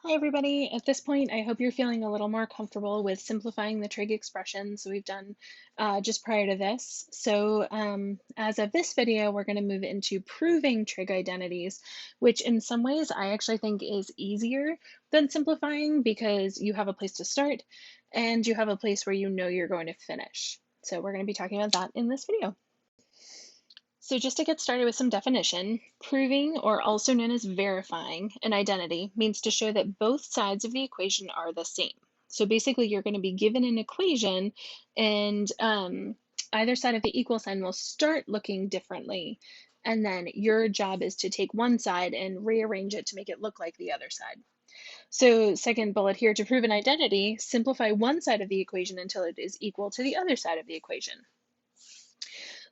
Hi, everybody. At this point, I hope you're feeling a little more comfortable with simplifying the trig expressions we've done just prior to this. As of this video, we're going to move into proving trig identities, which in some ways I actually think is easier than simplifying because you have a place to start and you have a place where you know you're going to finish. So we're going to be talking about that in this video. So just to get started with some definition, proving, or also known as verifying, an identity means to show that both sides of the equation are the same. So basically, you're going to be given an equation, and either side of the equal sign will start looking differently. And then your job is to take one side and rearrange it to make it look like the other side. So, second bullet here, to prove an identity, simplify one side of the equation until it is equal to the other side of the equation.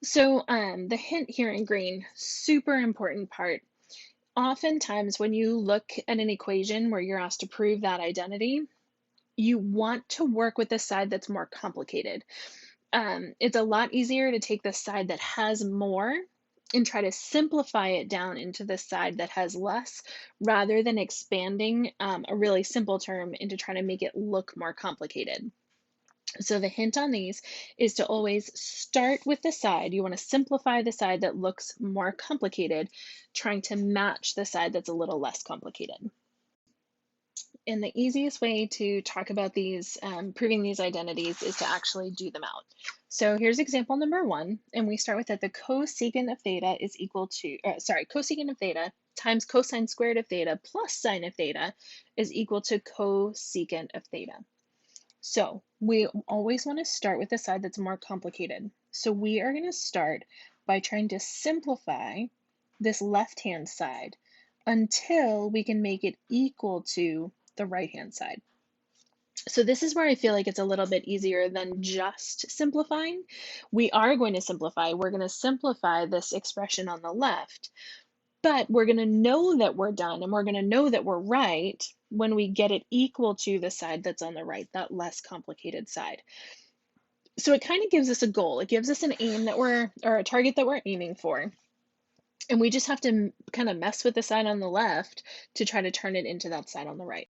The hint here in green, super important part. Oftentimes, when you look at an equation where you're asked to prove that identity, you want to work with the side that's more complicated. It's a lot easier to take the side that has more and try to simplify it down into the side that has less rather than expanding a really simple term into trying to make it look more complicated. So the hint on these is to always start with the side. You want to simplify the side that looks more complicated, trying to match the side that's a little less complicated. And the easiest way to talk about these, proving these identities, is to actually do them out. So here's example number one, and we start with that the cosecant of theta is equal to, cosecant of theta times cosine squared of theta plus sine of theta is equal to cosecant of theta. So we always want to start with the side that's more complicated. So we are going to start by trying to simplify this left-hand side until we can make it equal to the right-hand side. So this is where I feel like it's a little bit easier than just simplifying. We are going to simplify. We're going to simplify this expression on the left, but we're going to know that we're done and we're going to know that we're right when we get it equal to the side that's on the right, that less complicated side. So it kind of gives us a goal. It gives us an aim that or a target that we're aiming for. And we just have to kind of mess with the side on the left to try to turn it into that side on the right.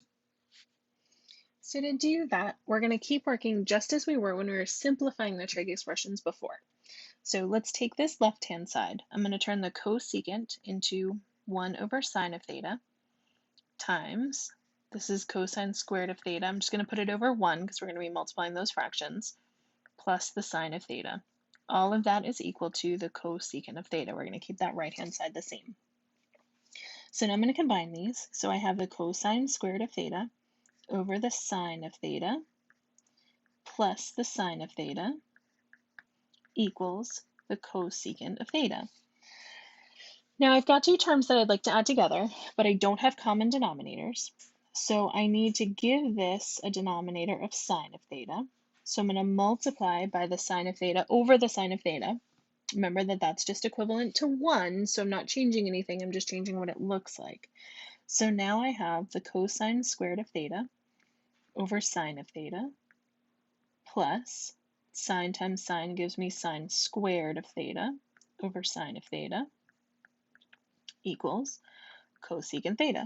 So to do that, we're going to keep working just as we were when we were simplifying the trig expressions before. So let's take this left-hand side. I'm going to turn the cosecant into 1 over sine of theta times, this is cosine squared of theta. I'm just going to put it over 1 because we're going to be multiplying those fractions, plus the sine of theta. All of that is equal to the cosecant of theta. We're going to keep that right-hand side the same. So now I'm going to combine these. So I have the cosine squared of theta over the sine of theta plus the sine of theta equals the cosecant of theta. Now I've got two terms that I'd like to add together, but I don't have common denominators. So I need to give this a denominator of sine of theta. So I'm going to multiply by the sine of theta over the sine of theta. Remember that that's just equivalent to 1, so I'm not changing anything, I'm just changing what it looks like. So now I have the cosine squared of theta over sine of theta plus sine times sine gives me sine squared of theta over sine of theta equals cosecant theta.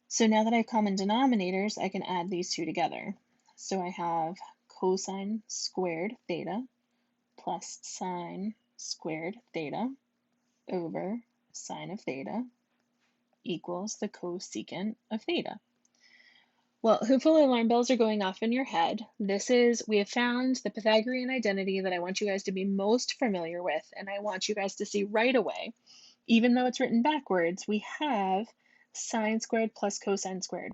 So now that I have common denominators, I can add these two together. So I have cosine squared theta plus sine squared theta over sine of theta equals the cosecant of theta. Well, hopefully alarm bells are going off in your head. We have found the Pythagorean identity that I want you guys to be most familiar with, and I want you guys to see right away. Even though it's written backwards, we have sine squared plus cosine squared.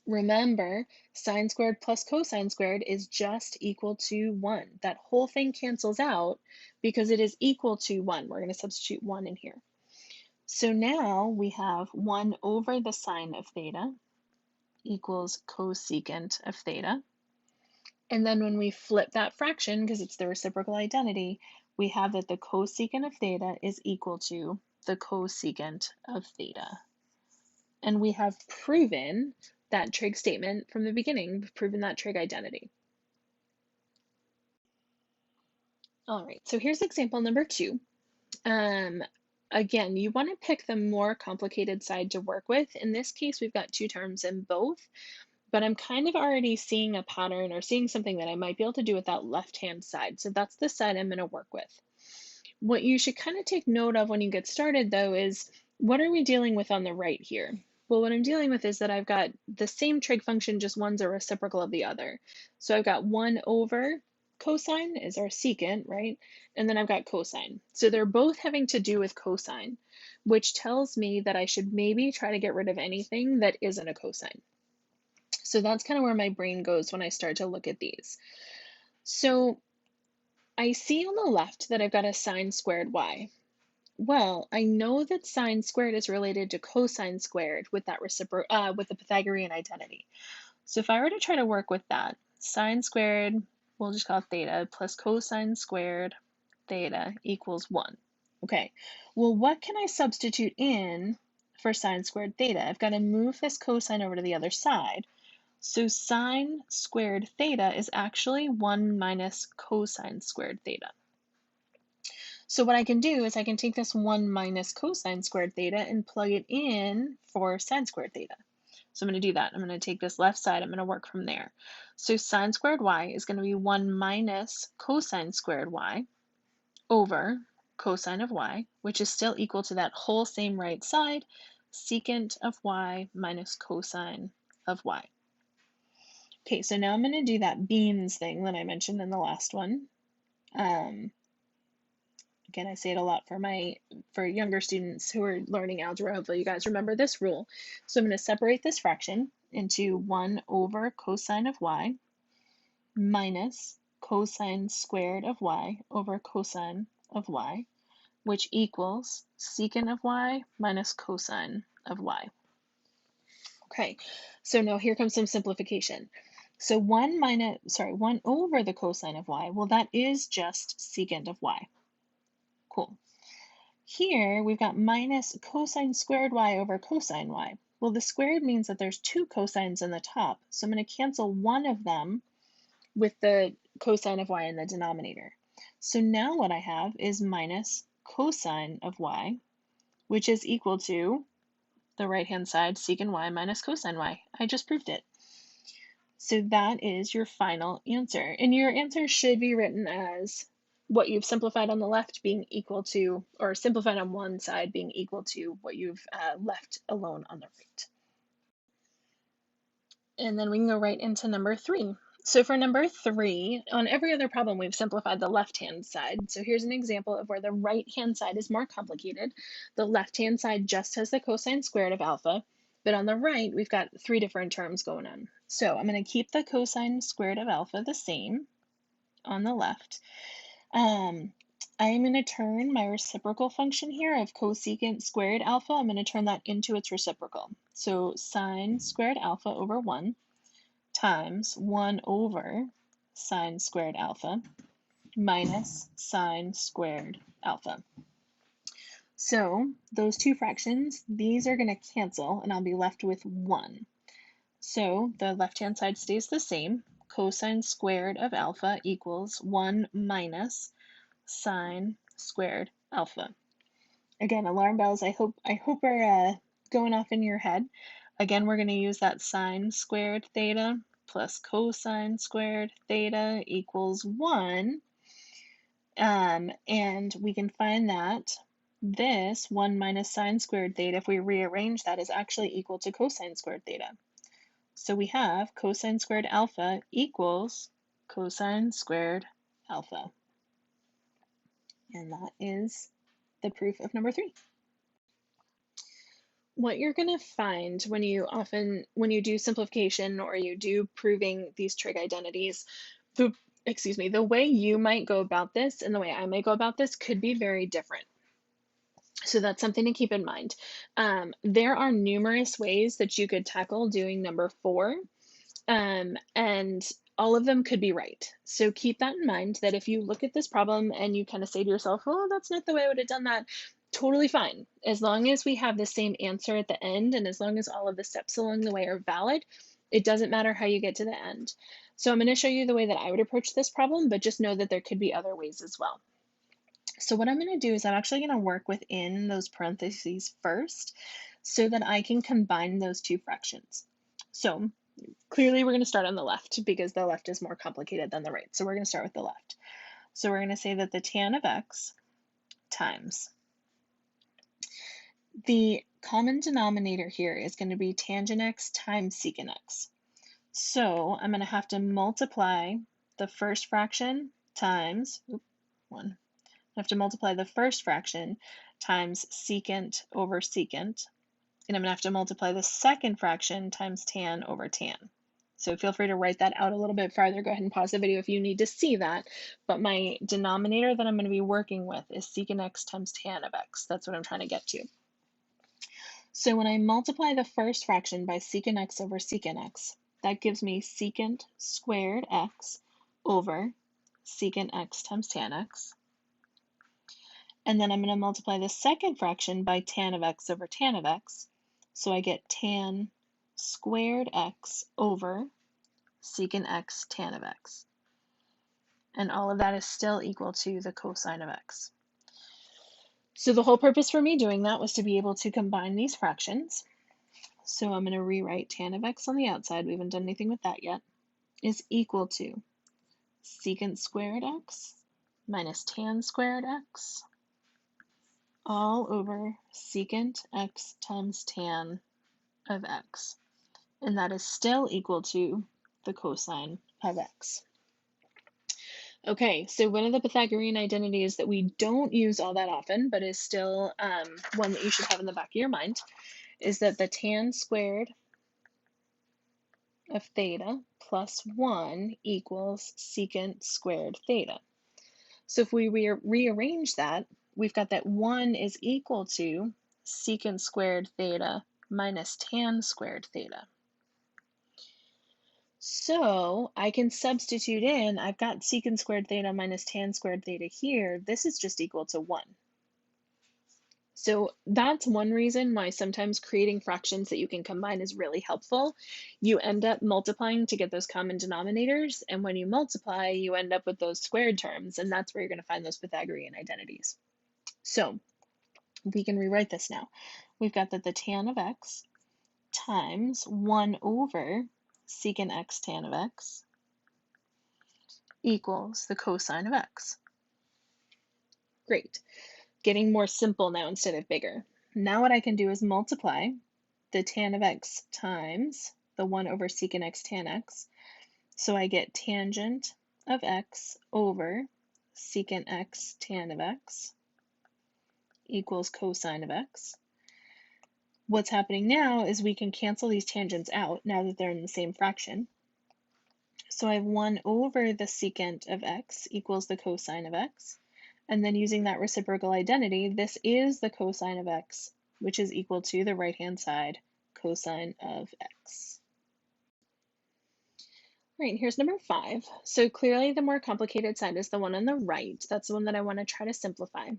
Remember, sine squared plus cosine squared is just equal to 1. That whole thing cancels out because it is equal to 1. We're going to substitute 1 in here. So now we have 1 over the sine of theta equals cosecant of theta. And then when we flip that fraction, because it's the reciprocal identity, we have that the cosecant of theta is equal to the cosecant of theta. And we have proven that trig statement from the beginning. We've proven that trig identity. All right, so here's example number 2. Again, you want to pick the more complicated side to work with. In this case, we've got two terms in both, but I'm kind of already seeing a pattern or seeing something that I might be able to do with that left-hand side. So that's the side I'm going to work with. What you should kind of take note of when you get started, though, is what are we dealing with on the right here? Well, what I'm dealing with is that I've got the same trig function, just one's a reciprocal of the other. So I've got 1 over cosine is our secant, right? And then I've got cosine. So they're both having to do with cosine, which tells me that I should maybe try to get rid of anything that isn't a cosine. So that's kind of where my brain goes when I start to look at these. So I see on the left that I've got a sine squared y. Well, I know that sine squared is related to cosine squared with that with the Pythagorean identity. So if I were to try to work with that, sine squared, we'll just call it theta, plus cosine squared theta equals 1. Okay, well, what can I substitute in for sine squared theta? I've got to move this cosine over to the other side. So sine squared theta is actually 1 minus cosine squared theta. So what I can do is I can take this 1 minus cosine squared theta and plug it in for sine squared theta. So I'm going to do that. I'm going to take this left side. I'm going to work from there. So sine squared y is going to be 1 minus cosine squared y over cosine of y, which is still equal to that whole same right side, secant of y minus cosine of y. Okay, so now I'm going to do that beans thing that I mentioned in the last one. Again, I say it a lot for younger students who are learning algebra. Hopefully you guys remember this rule. So I'm going to separate this fraction into 1 over cosine of y minus cosine squared of y over cosine of y, which equals secant of y minus cosine of y. Okay, so now here comes some simplification. So 1 over the cosine of y, well, that is just secant of y. Cool. Here we've got minus cosine squared y over cosine y. Well, the squared means that there's two cosines in the top, so I'm going to cancel one of them with the cosine of y in the denominator. So now what I have is minus cosine of y, which is equal to the right-hand side, secant y minus cosine y. I just proved it. So that is your final answer. And your answer should be written as what you've simplified on the left being equal to, or simplified on one side being equal to what you've left alone on the right. And then we can go right into number 3. So for number 3, on every other problem, we've simplified the left-hand side. So here's an example of where the right-hand side is more complicated. The left-hand side just has the cosine squared of alpha, but on the right, we've got 3 different terms going on. So I'm going to keep the cosine squared of alpha the same on the left. I'm going to turn my reciprocal function here of cosecant squared alpha, I'm going to turn that into its reciprocal. So sine squared alpha over 1 times 1 over sine squared alpha minus sine squared alpha. So those two fractions, these are going to cancel, and I'll be left with 1. So the left-hand side stays the same. Cosine squared of alpha equals 1 minus sine squared alpha. Again, alarm bells I hope are going off in your head. Again, we're going to use that sine squared theta plus cosine squared theta equals 1. And we can find that this 1 minus sine squared theta, if we rearrange that, is actually equal to cosine squared theta. So we have cosine squared alpha equals cosine squared alpha. And that is the proof of number 3. What you're going to find when you do simplification or you do proving these trig identities, the way you might go about this and the way I might go about this could be very different. So that's something to keep in mind. There are numerous ways that you could tackle doing number 4, and all of them could be right. So keep that in mind, that if you look at this problem and you kind of say to yourself, oh, that's not the way I would have done that, totally fine. As long as we have the same answer at the end, and as long as all of the steps along the way are valid, it doesn't matter how you get to the end. So I'm going to show you the way that I would approach this problem, but just know that there could be other ways as well. So what I'm going to do is I'm actually going to work within those parentheses first so that I can combine those two fractions. So clearly we're going to start on the left because the left is more complicated than the right. So we're going to start with the left. So we're going to say that the tan of x times the common denominator here is going to be tangent x times secant x. So I'm going to have to multiply the first fraction times, I have to multiply the first fraction times secant over secant, and I'm going to have to multiply the second fraction times tan over tan. So feel free to write that out a little bit farther. Go ahead and pause the video if you need to see that. But my denominator that I'm going to be working with is secant x times tan of x. That's what I'm trying to get to. So when I multiply the first fraction by secant x over secant x, that gives me secant squared x over secant x times tan x. And then I'm going to multiply the second fraction by tan of x over tan of x. So I get tan squared x over secant x tan of x. And all of that is still equal to the cosine of x. So the whole purpose for me doing that was to be able to combine these fractions. So I'm going to rewrite tan of x on the outside, we haven't done anything with that yet, is equal to secant squared x minus tan squared x all over secant x times tan of x. And that is still equal to the cosine of x. Okay, so one of the Pythagorean identities that we don't use all that often, but is still one that you should have in the back of your mind, is that the tan squared of theta plus 1 equals secant squared theta. So if we rearrange that, we've got that 1 is equal to secant squared theta minus tan squared theta. So I can substitute in, I've got secant squared theta minus tan squared theta here. This is just equal to 1. So that's one reason why sometimes creating fractions that you can combine is really helpful. You end up multiplying to get those common denominators, and when you multiply, you end up with those squared terms, and that's where you're going to find those Pythagorean identities. So we can rewrite this now. We've got that the tan of x times 1 over secant x tan of x equals the cosine of x. Great. Getting more simple now instead of bigger. Now what I can do is multiply the tan of x times the 1 over secant x tan x. So I get tangent of x over secant x tan of x equals cosine of x. What's happening now is we can cancel these tangents out now that they're in the same fraction. So I have 1 over the secant of x equals the cosine of x. And then using that reciprocal identity, this is the cosine of x, which is equal to the right-hand side cosine of x. All right, here's number 5. So clearly the more complicated side is the one on the right. That's the one that I want to try to simplify.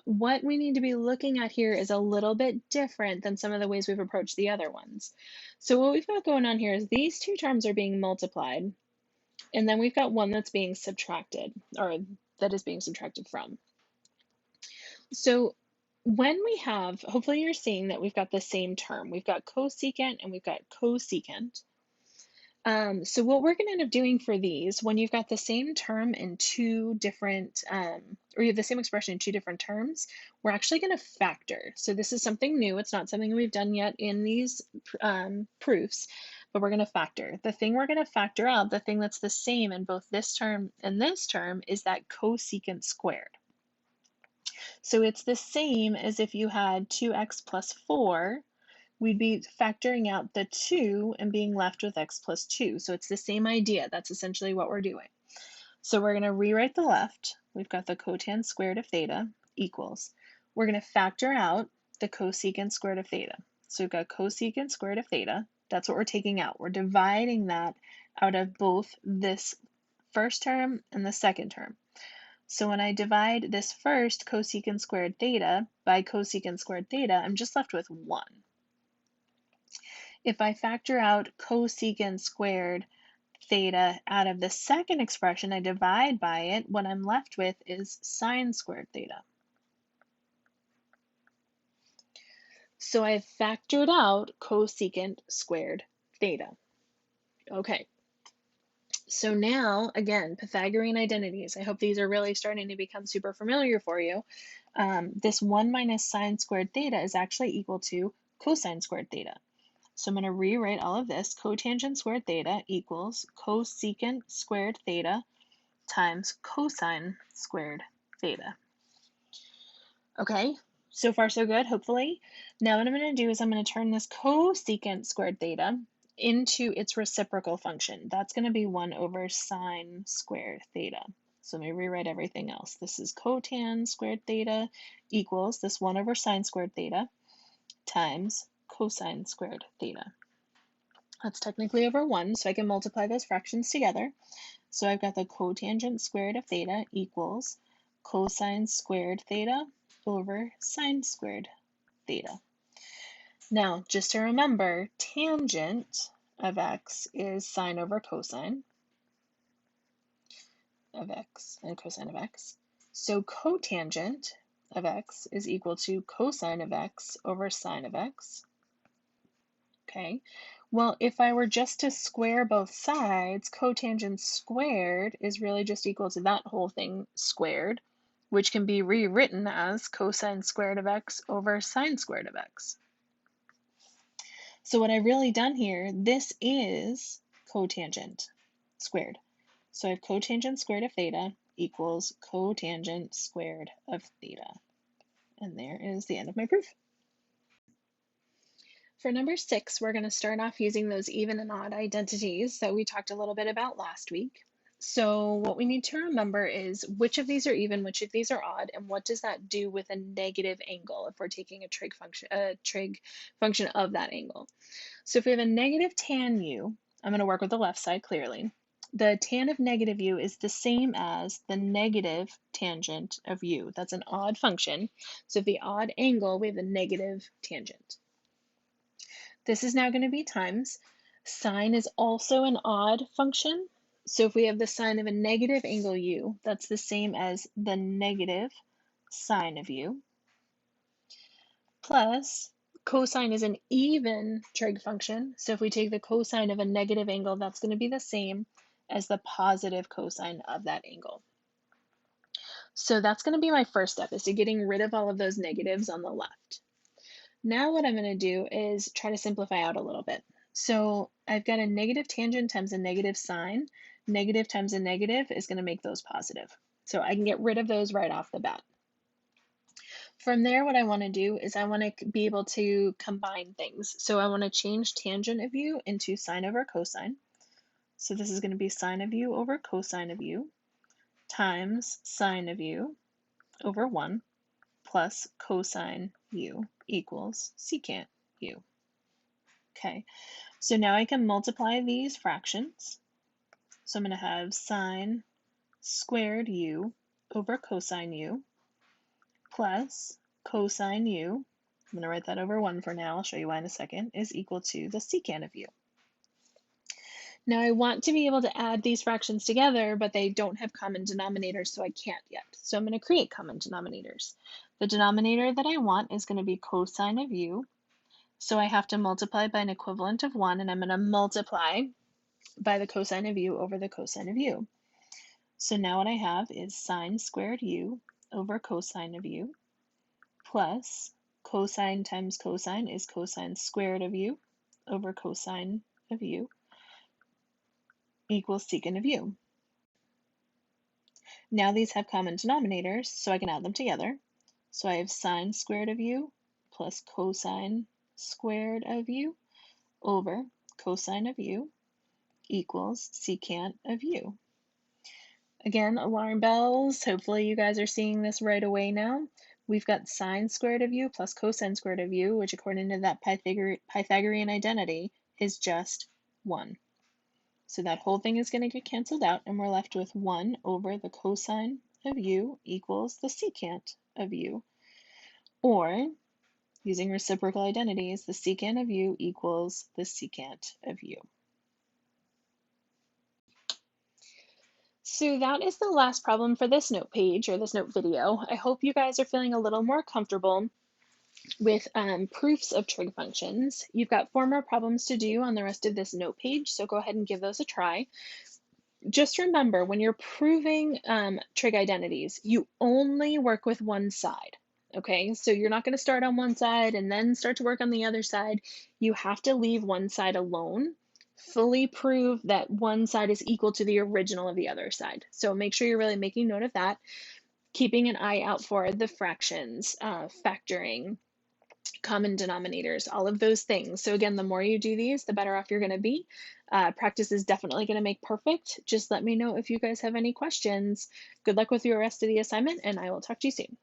What we need to be looking at here is a little bit different than some of the ways we've approached the other ones. So what we've got going on here is these two terms are being multiplied, and then we've got one that's being subtracted, or that is being subtracted from. So when we have, hopefully you're seeing that we've got the same term. We've got cosecant and we've got cosecant. So what we're going to end up doing for these, when you've got the same term in two different, or you have the same expression in two different terms, we're actually going to factor. So this is something new. It's not something we've done yet in these proofs, but we're going to factor. The thing we're going to factor out, the thing that's the same in both this term and this term, is that cosecant squared. So it's the same as if you had 2x plus 4, we'd be factoring out the 2 and being left with x plus 2. So it's the same idea. That's essentially what we're doing. So we're going to rewrite the left. We've got the cotan squared of theta equals. We're going to factor out the cosecant squared of theta. So we've got cosecant squared of theta. That's what we're taking out. We're dividing that out of both this first term and the second term. So when I divide this first cosecant squared theta by cosecant squared theta, I'm just left with 1. If I factor out cosecant squared theta out of the second expression, I divide by it, what I'm left with is sine squared theta. So I've factored out cosecant squared theta. Okay, so now, again, Pythagorean identities. I hope these are really starting to become super familiar for you. This 1 minus sine squared theta is actually equal to cosine squared theta. So I'm going to rewrite all of this. Cotangent squared theta equals cosecant squared theta times cosine squared theta. Okay, so far so good, hopefully. Now what I'm going to do is I'm going to turn this cosecant squared theta into its reciprocal function. That's going to be 1 over sine squared theta. So let me rewrite everything else. This is cotan squared theta equals this 1 over sine squared theta times cosine squared theta. That's technically over 1, so I can multiply those fractions together. So I've got the cotangent squared of theta equals cosine squared theta over sine squared theta. Now, just to remember, tangent of x is sine over cosine of x and cosine of x. So cotangent of x is equal to cosine of x over sine of x. Okay, well, if I were just to square both sides, cotangent squared is really just equal to that whole thing squared, which can be rewritten as cosine squared of x over sine squared of x. So what I've really done here, this is cotangent squared. So I have cotangent squared of theta equals cotangent squared of theta. And there is the end of my proof. For number 6, we're going to start off using those even and odd identities that we talked a little bit about last week. So what we need to remember is which of these are even, which of these are odd, and what does that do with a negative angle if we're taking a trig function of that angle. So if we have a negative tan u, I'm going to work with the left side clearly. The tan of negative u is the same as the negative tangent of u. That's an odd function. So if the odd angle, we have the negative tangent. This is now going to be times. Sine is also an odd function. So if we have the sine of a negative angle u, that's the same as the negative sine of u. Plus, cosine is an even trig function. So if we take the cosine of a negative angle, that's going to be the same as the positive cosine of that angle. So that's going to be my first step, is to getting rid of all of those negatives on the left. Now what I'm going to do is try to simplify out a little bit. So I've got a negative tangent times a negative sine. Negative times a negative is going to make those positive. So I can get rid of those right off the bat. From there, what I want to do is I want to be able to combine things. So I want to change tangent of u into sine over cosine. So this is going to be sine of u over cosine of u times sine of u over 1 plus cosine u equals secant u. Okay, so now I can multiply these fractions. So I'm going to have sine squared u over cosine u plus cosine u, I'm going to write that over 1 for now, I'll show you why in a second, is equal to the secant of u. Now I want to be able to add these fractions together, but they don't have common denominators, so I can't yet. So I'm going to create common denominators. The denominator that I want is going to be cosine of u. So I have to multiply by an equivalent of 1, and I'm going to multiply by the cosine of u over the cosine of u. So now what I have is sine squared u over cosine of u plus cosine times cosine is cosine squared of u over cosine of u equals secant of u. Now these have common denominators, so I can add them together. So I have sine squared of u plus cosine squared of u over cosine of u equals secant of u. Again, alarm bells. Hopefully you guys are seeing this right away now. We've got sine squared of u plus cosine squared of u, which according to that Pythagorean identity is just 1. So that whole thing is going to get canceled out, and we're left with 1 over the cosine of u equals the secant of u. Or, using reciprocal identities, the secant of u equals the secant of u. So that is the last problem for this note page or this note video. I hope you guys are feeling a little more comfortable with proofs of trig functions. You've got 4 more problems to do on the rest of this note page, so go ahead and give those a try. Just remember, when you're proving trig identities, you only work with one side. Okay, so you're not going to start on one side and then start to work on the other side. You have to leave one side alone. Fully prove that one side is equal to the original of the other side. So make sure you're really making note of that. Keeping an eye out for the fractions, factoring, common denominators, all of those things. So again, the more you do these, the better off you're going to be. Practice is definitely going to make perfect. Just let me know if you guys have any questions. Good luck with your rest of the assignment, and I will talk to you soon.